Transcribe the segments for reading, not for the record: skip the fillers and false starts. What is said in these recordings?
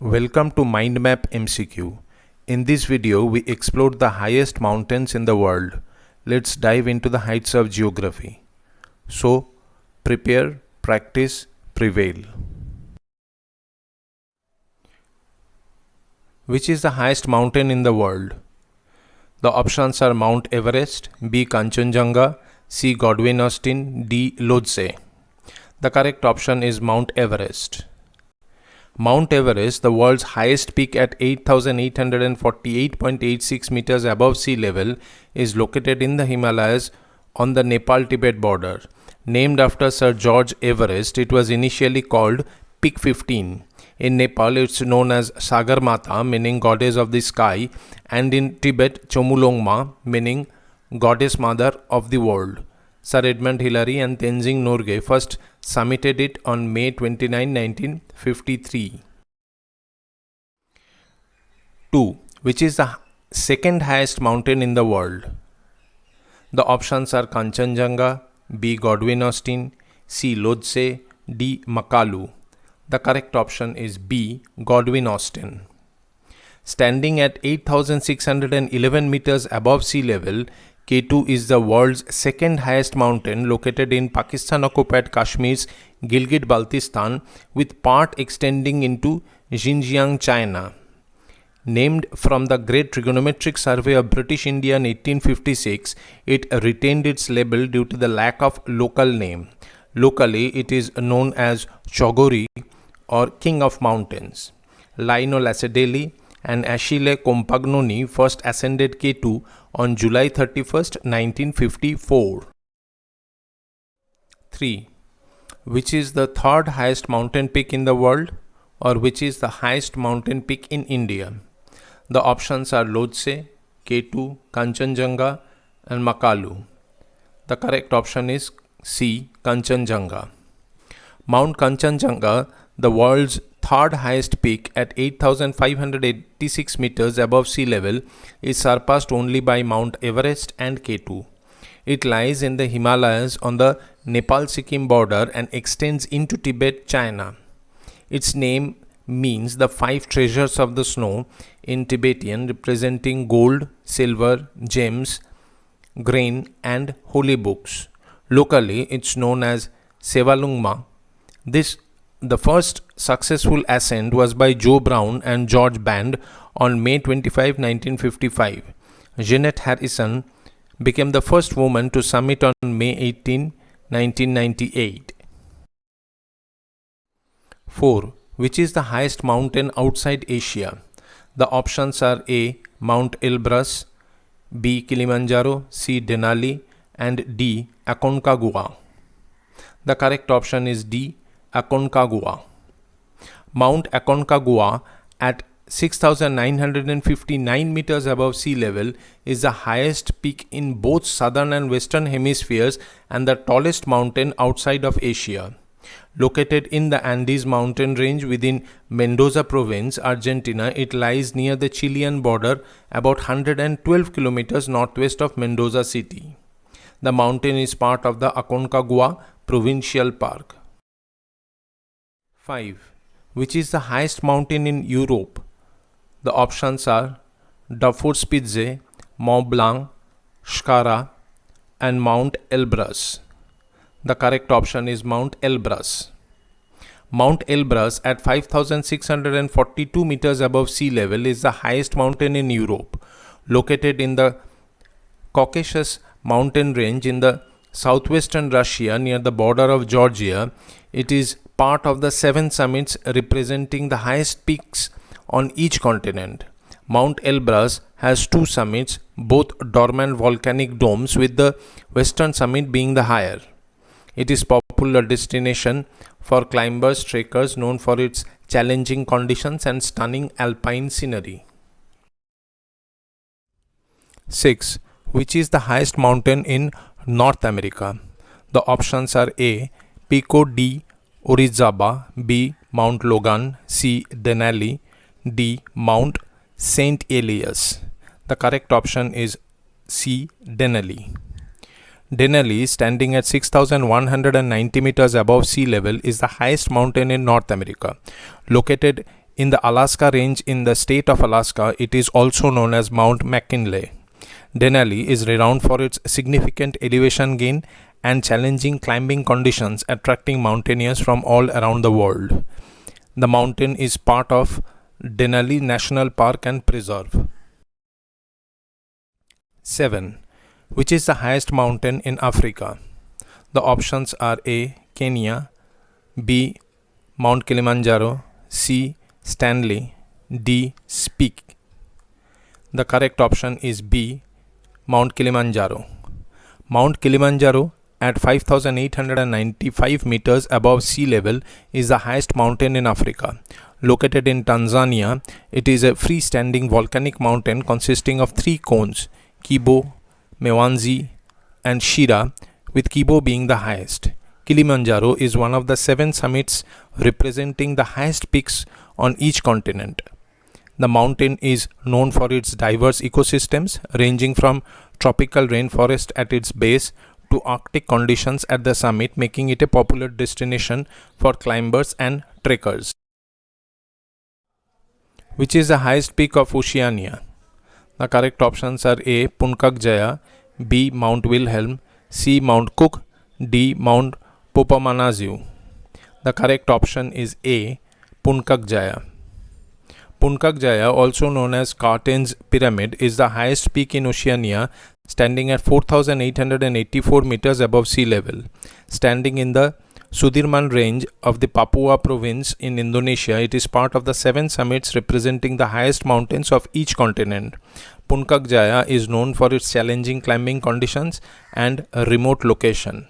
Welcome to MindMap MCQ. In this video, we explored the highest mountains in the world. Let's dive into the heights of geography. So, prepare, practice, prevail. Which is the highest mountain in the world? The options are Mount Everest, B. Kanchenjunga, C. Godwin Austen, D. Lhotse. The correct option is Mount Everest. Mount Everest, the world's highest peak at 8,848.86 meters above sea level, is located in the Himalayas on the Nepal-Tibet border. Named after Sir George Everest, it was initially called Peak 15. In Nepal, it's known as Sagarmata, meaning goddess of the sky, and in Tibet, Chomulongma, meaning goddess mother of the world. Sir Edmund Hillary and Tenzing Norgay first summited it on May 29, 1953. 2. Which is the second highest mountain in the world? The options are Kanchenjunga, B. Godwin Austen, C. Lhotse, D. Makalu. The correct option is B. Godwin Austen. Standing at 8,611 meters above sea level, K2 is the world's second highest mountain located in Pakistan-occupied Kashmir's Gilgit-Baltistan, with part extending into Xinjiang, China. Named from the Great Trigonometric Survey of British India in 1856, it retained its label due to the lack of local name. Locally, it is known as Chogori or King of Mountains. Lino Lacedelli and Achille Compagnoni first ascended K2 on July 31st, 1954. 3. Which is the third highest mountain peak in the world, or which is the highest mountain peak in India? The options are Lhotse, K2, Kanchenjunga and Makalu. The correct option is C. Kanchenjunga. Mount Kanchenjunga, the world's third highest peak at 8,586 meters above sea level, is surpassed only by Mount Everest and K2. It lies in the Himalayas on the Nepal-Sikkim border and extends into Tibet, China. Its name means the five treasures of the snow in Tibetan, representing gold, silver, gems, grain and holy books. Locally, it's known as Sevalungma. The first successful ascent was by Joe Brown and George Band on May 25, 1955. Jeanette Harrison became the first woman to summit on May 18, 1998. 4. Which is the highest mountain outside Asia? The options are A. Mount Elbrus, B. Kilimanjaro, C. Denali and D. Aconcagua. The correct option is D. Aconcagua. Mount Aconcagua at 6,959 meters above sea level is the highest peak in both southern and western hemispheres and the tallest mountain outside of Asia. Located in the Andes mountain range within Mendoza province, Argentina, it lies near the Chilean border about 112 kilometers northwest of Mendoza city. The mountain is part of the Aconcagua Provincial Park. 5. Which is the highest mountain in Europe? The options are Dafurspitze, Mont Blanc, Shkara and Mount Elbrus. The correct option is Mount Elbrus. Mount Elbrus at 5,642 meters above sea level is the highest mountain in Europe. Located in the Caucasus mountain range in the southwestern Russia near the border of Georgia, it is part of the 7 summits representing the highest peaks on each continent. Mount Elbrus has 2 summits, both dormant volcanic domes, with the western summit being the higher. It is a popular destination for climbers, trekkers, known for its challenging conditions and stunning alpine scenery. 6. Which is the highest mountain in North America? The options are A. Pico di Orizaba, B. Mount Logan, C. Denali, D. Mount St. Elias. The correct option is C. Denali. Denali, standing at 6,190 meters above sea level, is the highest mountain in North America. Located In the Alaska Range in the state of Alaska, it is also known as Mount McKinley. Denali is renowned for its significant elevation gain and challenging climbing conditions, attracting mountaineers from all around the world. The mountain is part of Denali National Park and Preserve. 7. Which is the highest mountain in Africa? The options are A. Kenya, B. Mount Kilimanjaro, C. Stanley, D. Speke. The correct option is B. Mount Kilimanjaro. Mount Kilimanjaro at 5,895 meters above sea level is the highest mountain in Africa. Located in Tanzania, it is a freestanding volcanic mountain consisting of three cones, Kibo, Mwanzi, and Shira, with Kibo being the highest. Kilimanjaro is one of the 7 summits representing the highest peaks on each continent. The mountain is known for its diverse ecosystems, ranging from tropical rainforest at its base to Arctic conditions at the summit, making it a popular destination for climbers and trekkers. Which is the highest peak of Oceania? The correct options are A. Aconcagua, B. Mount Wilhelm, C. Mount Cook, D. Mount Popomonazio. The correct option is A. Aconcagua. Aconcagua, also known as Carten's Pyramid, is the highest peak in Oceania, standing at 4,884 meters above sea level. Standing in the Sudirman Range of the Papua province in Indonesia, it is part of the 7 summits representing the highest mountains of each continent. Aconcagua is known for its challenging climbing conditions and a remote location.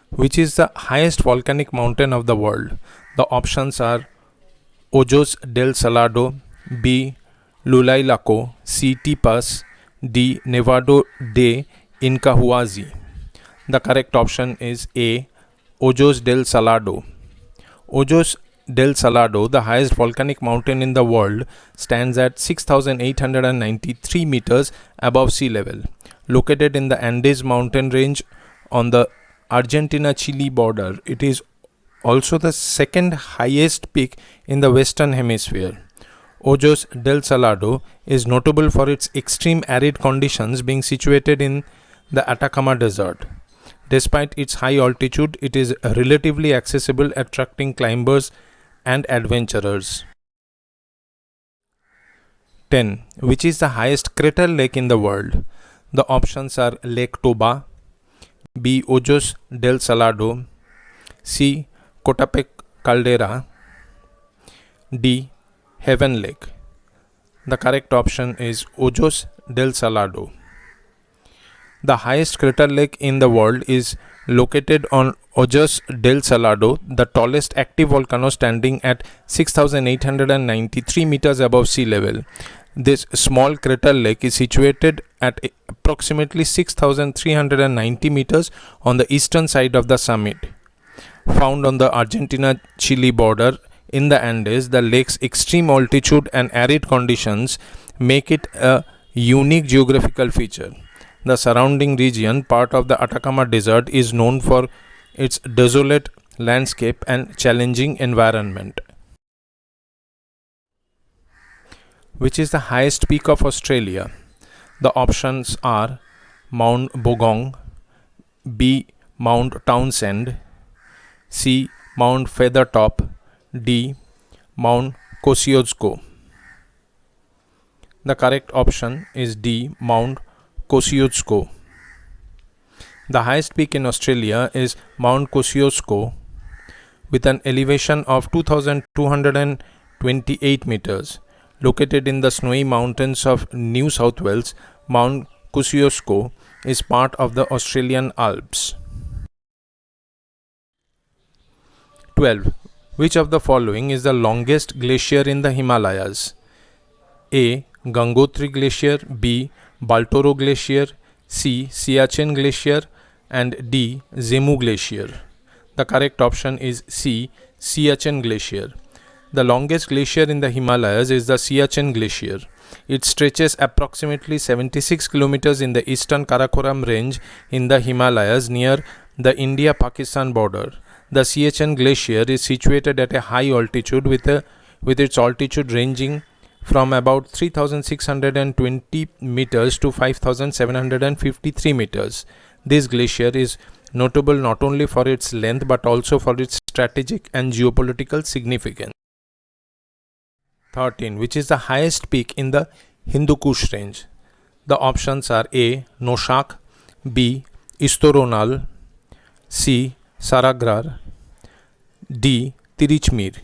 Which is the highest volcanic mountain of the world? The options are Ojos del Salado, B. Lulailaco, C. Tipas, D. Nevado de Incahuasi. The correct option is A. Ojos del Salado. Ojos del Salado, the highest volcanic mountain in the world, stands at 6,893 meters above sea level. Located in the Andes mountain range on the Argentina-Chile border, it is also the second highest peak in the Western Hemisphere. Ojos del Salado is notable for its extreme arid conditions, being situated in the Atacama Desert. Despite its high altitude, it is relatively accessible, attracting climbers and adventurers. 10. Which is the highest crater lake in the world? The options are Lake Toba, B. Ojos del Salado, C. Coatepec Caldera, D. Heaven Lake. The correct option is Ojos del Salado. The highest crater lake in the world is located on Ojos del Salado, the tallest active volcano, standing at 6,893 meters above sea level. This small crater lake is situated at approximately 6,390 meters on the eastern side of the summit. Found on the Argentina-Chile border in the Andes, the lake's extreme altitude and arid conditions make it a unique geographical feature. The surrounding region, part of the Atacama Desert, is known for its desolate landscape and challenging environment. Which is the highest peak of Australia? The options are Mount Bogong, B. Mount Townsend, C. Mount Feathertop, D. Mount Kosciuszko. The correct option is D. Mount Kosciuszko. The highest peak in Australia is Mount Kosciuszko with an elevation of 2,228 meters. Located in the snowy mountains of New South Wales, Mount Kosciuszko is part of the Australian Alps. 12. Which of the following is the longest glacier in the Himalayas? A. Gangotri Glacier, B. Baltoro Glacier, C. Siachen Glacier, and D. Zemu Glacier. The correct option is C. Siachen Glacier. The longest glacier in the Himalayas is the Siachen Glacier. It stretches approximately 76 kilometers in the eastern Karakoram range in the Himalayas near the India-Pakistan border. The CHN glacier is situated at a high altitude with its altitude ranging from about 3,620 meters to 5,753 meters. This glacier is notable not only for its length but also for its strategic and geopolitical significance. 13. Which is the highest peak in the Hindu Kush range? The options are A. Noshak, B. Istoronal, C. Saragrar, D. Tirichmir.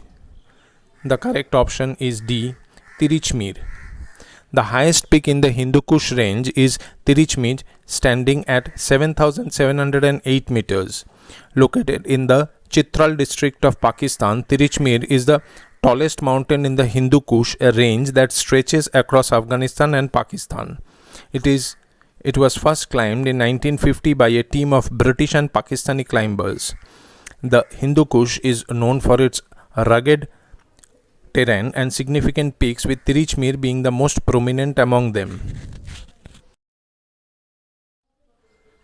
The correct option is D. Tirichmir. The highest peak in the Hindu Kush range is Tirichmir, standing at 7,708 meters. Located in the Chitral district of Pakistan, Tirichmir is the tallest mountain in the Hindu Kush, a range that stretches across Afghanistan and Pakistan. It was first climbed in 1950 by a team of British and Pakistani climbers. The Hindu Kush is known for its rugged terrain and significant peaks, with Tirichmir being the most prominent among them.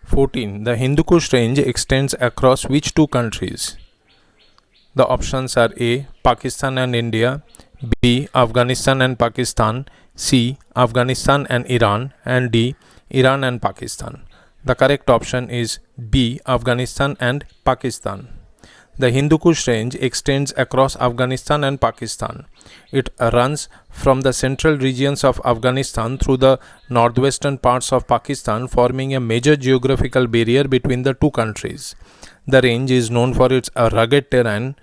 14. The Hindu Kush range extends across which two countries? The options are A. Pakistan and India, B. Afghanistan and Pakistan, C. Afghanistan and Iran, and D. Iran and Pakistan. The correct option is B. Afghanistan and Pakistan. The Hindu Kush range extends across Afghanistan and Pakistan. It runs from the central regions of Afghanistan through the northwestern parts of Pakistan, forming a major geographical barrier between the two countries. The range is known for its rugged terrain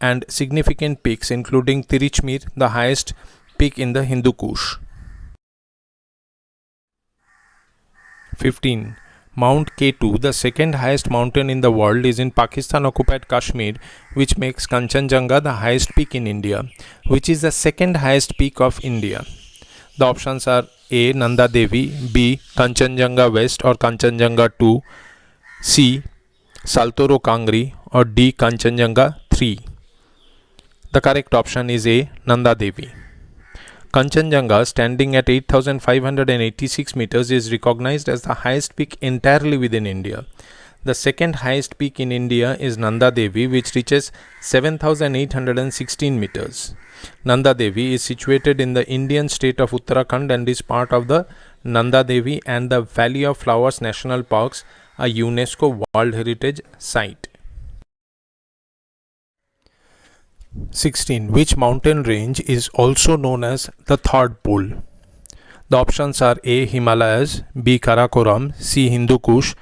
and significant peaks, including Tirichmir, the highest peak in the Hindu Kush. 15. Mount K2, the second highest mountain in the world, is in Pakistan-occupied Kashmir, which makes Kanchenjunga the highest peak in India. Which is the second highest peak of India? The options are A. Nanda Devi, B. Kanchenjunga West or Kanchenjunga 2, C. Saltoro Kangri, or D. Kanchenjunga 3. The correct option is A. Nanda Devi. Kanchenjunga, standing at 8,586 meters, is recognized as the highest peak entirely within India. The second highest peak in India is Nanda Devi, which reaches 7,816 meters. Nanda Devi is situated in the Indian state of Uttarakhand and is part of the Nanda Devi and the Valley of Flowers National Parks, a UNESCO World Heritage Site. 16. Which mountain range is also known as the third pole? The options are A. Himalayas, B. Karakoram, C. Hindu Kush,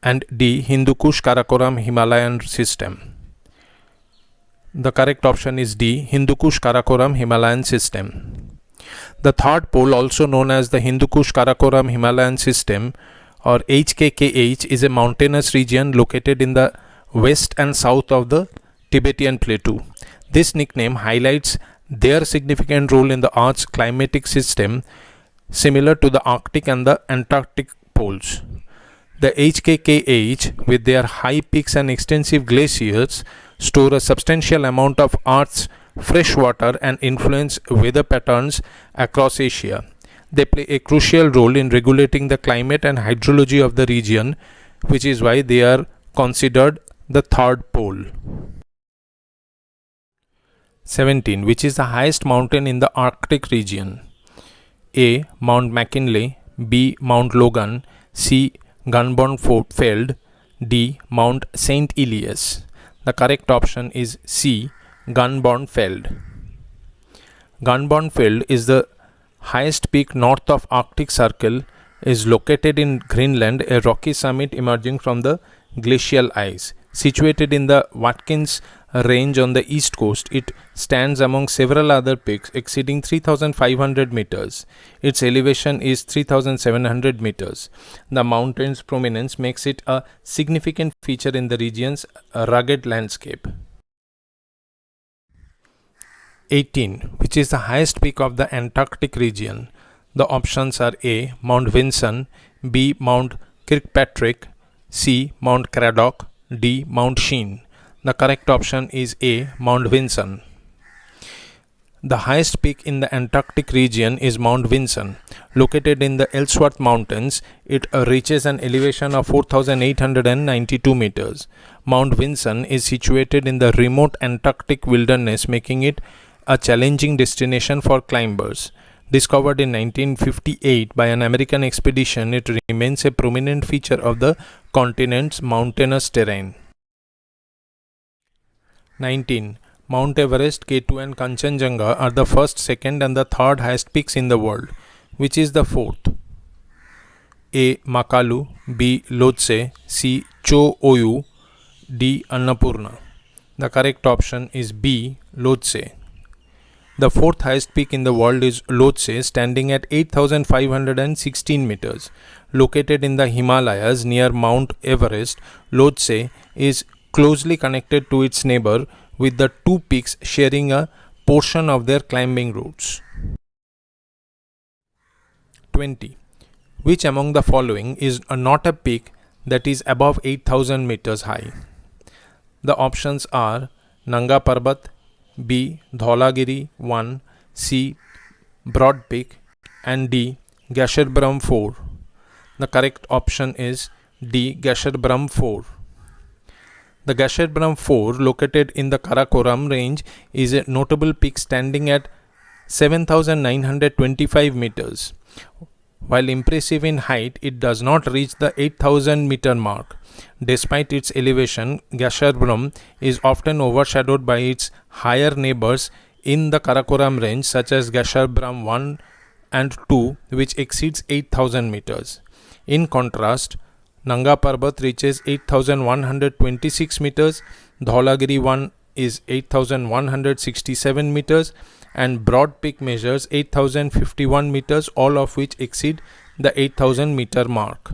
and D. Hindu Kush Karakoram Himalayan system. The correct option is D. Hindu Kush Karakoram Himalayan system. The third pole, also known as the Hindu Kush Karakoram Himalayan system or HKKH, is a mountainous region located in the west and south of the Tibetan Plateau. This nickname highlights their significant role in the Earth's climatic system, similar to the Arctic and the Antarctic poles. The HKKH, with their high peaks and extensive glaciers, store a substantial amount of Earth's fresh water and influence weather patterns across Asia. They play a crucial role in regulating the climate and hydrology of the region, which is why they are considered the third pole. 17. Which is the highest mountain in the Arctic region? A. Mount McKinley, B. Mount Logan, C. Gunbound Feld, D. Mount St. Elias. The correct option is C. Gunbound Feld. Gunbound Feld is the highest peak north of Arctic Circle, is located in Greenland, a rocky summit emerging from the glacial ice. Situated in the Watkins Range on the east coast, it stands among several other peaks exceeding 3,500 meters. Its elevation is 3,700 meters. The mountain's prominence makes it a significant feature in the region's rugged landscape. 18. Which is the highest peak of the Antarctic region? The options are A. Mount Vinson, B. Mount Kirkpatrick, C. Mount Craddock, D. Mount Sheen. The correct option is A. Mount Vinson. The highest peak in the Antarctic region is Mount Vinson. Located in the Ellsworth Mountains, it reaches an elevation of 4,892 meters. Mount Vinson is situated in the remote Antarctic wilderness, making it a challenging destination for climbers. Discovered in 1958 by an American expedition, it remains a prominent feature of the continent's mountainous terrain. 19. Mount Everest, K2 and Kanchenjunga are the first, second and the third highest peaks in the world. Which is the fourth? A. Makalu, B. Lhotse, C. Cho Oyu, D. Annapurna. The correct option is B. Lhotse. The fourth highest peak in the world is Lhotse, standing at 8,516 meters. Located in the Himalayas near Mount Everest, Lhotse is closely connected to its neighbor, with the two peaks sharing a portion of their climbing routes. 20. Which among the following is not a peak that is above 8,000 meters high? The options are Nanga Parbat, B. Dhaulagiri 1, C. Broad Peak, and D. Gasherbrum 4. The correct option is D. Gasherbrum 4. The Gasherbrum 4, located in the Karakoram range, is a notable peak standing at 7,925 meters. While impressive in height, it does not reach the 8,000 meter mark. Despite its elevation, Gasherbrum is often overshadowed by its higher neighbors in the Karakoram range, such as Gasherbrum 1 and 2, which exceeds 8,000 meters. In contrast, Nanga Parbat reaches 8,126 meters, Dhaulagiri 1 is 8,167 meters, and Broad Peak measures 8,051 meters, all of which exceed the 8,000 meter mark.